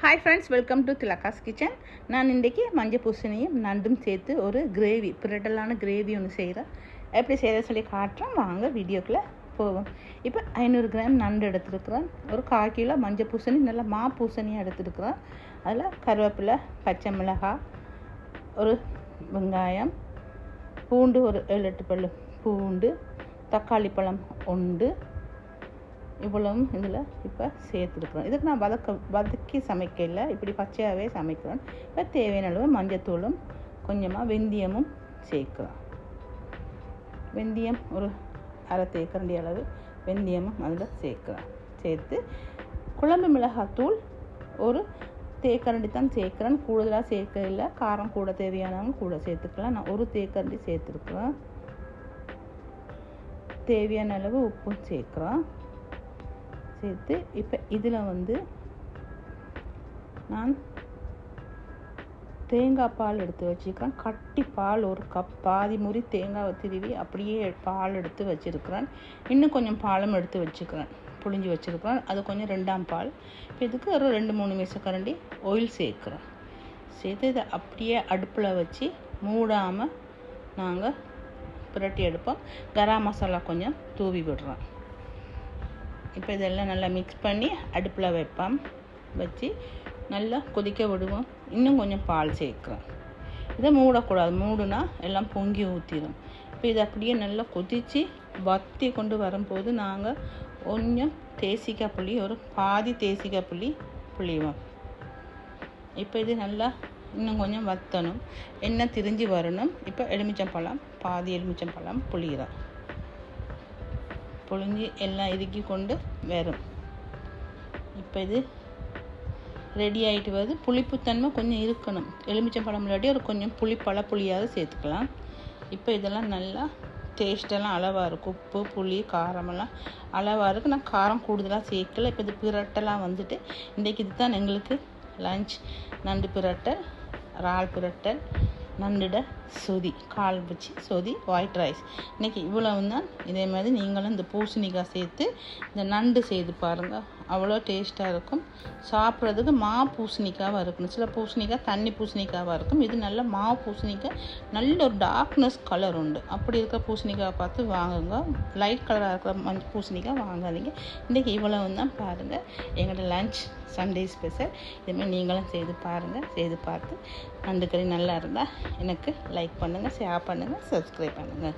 Hi friends, welcome to Thilaka's kitchen. நான் இன்றைக்கி மஞ்சள் பூசணியும் நண்டும் சேர்த்து ஒரு கிரேவி, பிரட்டலான கிரேவி ஒன்று செய்கிறேன். எப்படி செய்கிறத சொல்லி காட்டுறேன், வாங்க வீடியோக்குள்ளே போவோம். இப்போ 500 கிராம் நண்டு எடுத்துருக்குறேன். ஒரு 1/4 கிலோ மஞ்சள் பூசணி, நல்லா மா பூசணியாக எடுத்துருக்குறேன். அதில் கருவேப்பிலை, பச்சை மிளகாய், ஒரு வெங்காயம், பூண்டு ஒரு 7-8 பல்லு பூண்டு, தக்காளி பழம் 1, இவ்வளவும் இதில் இப்போ சேர்த்துருக்குறோம். இதுக்கு நான் வதக்கி சமைக்கல, இப்படி பச்சையாகவே சமைக்கிறேன். இப்போ தேவையான அளவு மஞ்சத்தூளும் கொஞ்சமாக வெந்தயமும் சேர்க்குறோம். வெந்தயம் ஒரு 1/2 தேக்கரண்டி அளவு வெந்தயமும் அதில் சேர்க்குறோம். சேர்த்து குழம்பு மிளகாத்தூள் ஒரு தேக்கரண்டி தான் சேர்க்குறேன், கூடுதலாக சேர்க்கல. காரம் கூட தேவையானவங்க கூட சேர்த்துக்கலாம். நான் ஒரு தேக்கரண்டி சேர்த்துருக்குறேன். தேவையான அளவு உப்பும் சேர்க்குறோம். சேர்த்து இப்போ இதில் நான் தேங்காய் பால் எடுத்து வச்சுருக்கிறேன். கட்டி பால் ஒரு கப், பாதி முறி தேங்காவை திருவி அப்படியே பால் எடுத்து வச்சுருக்கிறேன். இன்னும் கொஞ்சம் பாலும் எடுத்து வச்சுக்கிறேன், புழிஞ்சு வச்சுருக்கிறேன். அது கொஞ்சம் 2ஆம் பால். இப்போ இதுக்கு ஒரு 2-3 மேசக்கரண்டி ஆயில் சேர்க்குறேன். சேர்த்து இதை அப்படியே அடுப்பில் வச்சு மூடாமல் நாங்கள் புரட்டி எடுப்போம். கரம் மசாலா கொஞ்சம் தூவி விடுறோம். இப்போ இதெல்லாம் நல்லா மிக்ஸ் பண்ணி அடுப்பில் வச்சு நல்லா கொதிக்க விடுவோம். இன்னும் கொஞ்சம் பால் சேர்க்குறோம். இதை மூடக்கூடாது, மூடுனா எல்லாம் பொங்கி ஊற்றிடும். இப்போ இதை அப்படியே நல்லா கொதித்து வற்றி கொண்டு வரும்போது நாங்கள் கொஞ்சம் தேசிக்காய் புளி, ஒரு பாதி தேசிக்காய் புளி புளிவோம். இப்போ இது நல்லா இன்னும் கொஞ்சம் வற்றணும், எண்ணெய் திரிஞ்சு வரணும். இப்போ எலுமிச்சம்பழம், பாதி எலுமிச்சம்பழம் புளிகிறோம். புழிஞ்சி எல்லாம் இறுக்கி கொண்டு வரும். இப்போ இது ரெடி ஆகிட்டு வருது. புளிப்புத்தன்மை கொஞ்சம் இருக்கணும். எலுமிச்சம்பழம் இல்லாட்டி ஒரு கொஞ்சம் புளியாவது சேர்த்துக்கலாம். இப்போ இதெல்லாம் நல்லா டேஸ்டெல்லாம் அளவாக இருக்கும். உப்பு, புளி, காரமெல்லாம் அளவாக இருக்குது. நான் காரம் கூடுதலாக சேர்க்கல. இப்போ இது பிரட்டெல்லாம் இன்றைக்கி இது தான் எங்களுக்கு லஞ்ச். நண்டு பிரட்டல், இறால் பிரட்டல், நண்டுட சொதி, கால் வச்சு சொதி, ஒயிட் ரைஸ். இன்றைக்கி இவ்வளவு தான். இதே மாதிரி நீங்களும் இந்த பூசணிக்காய் சேர்த்து இந்த நண்டு செய்து பாருங்கள், அவ்வளோ டேஸ்ட்டாக இருக்கும். சாப்பிட்றதுக்கு மா பூசணிக்காவாக இருக்கணும். சில பூசணிக்காய் தண்ணி பூசணிக்காவாக இருக்கும். இது நல்ல மா பூசணிக்காய், நல்ல ஒரு டார்க்னஸ் கலர் உண்டு. அப்படி இருக்கிற பூசணிக்காய் பார்த்து வாங்குங்க. லைட் கலராக இருக்கிற மஞ்சள் பூசணிக்காய் வாங்காதீங்க. இன்றைக்கி இவ்வளவு தான் பாருங்கள். எங்களோட லஞ்ச் சண்டே ஸ்பெஷல். இதுமாதிரி நீங்களும் செய்து பாருங்கள். செய்து பார்த்து நண்டு கறி நல்லா இருந்தால் எனக்கு லைக் பண்ணுங்கள், ஷேர் பண்ணுங்கள், சப்ஸ்கிரைப் பண்ணுங்கள்.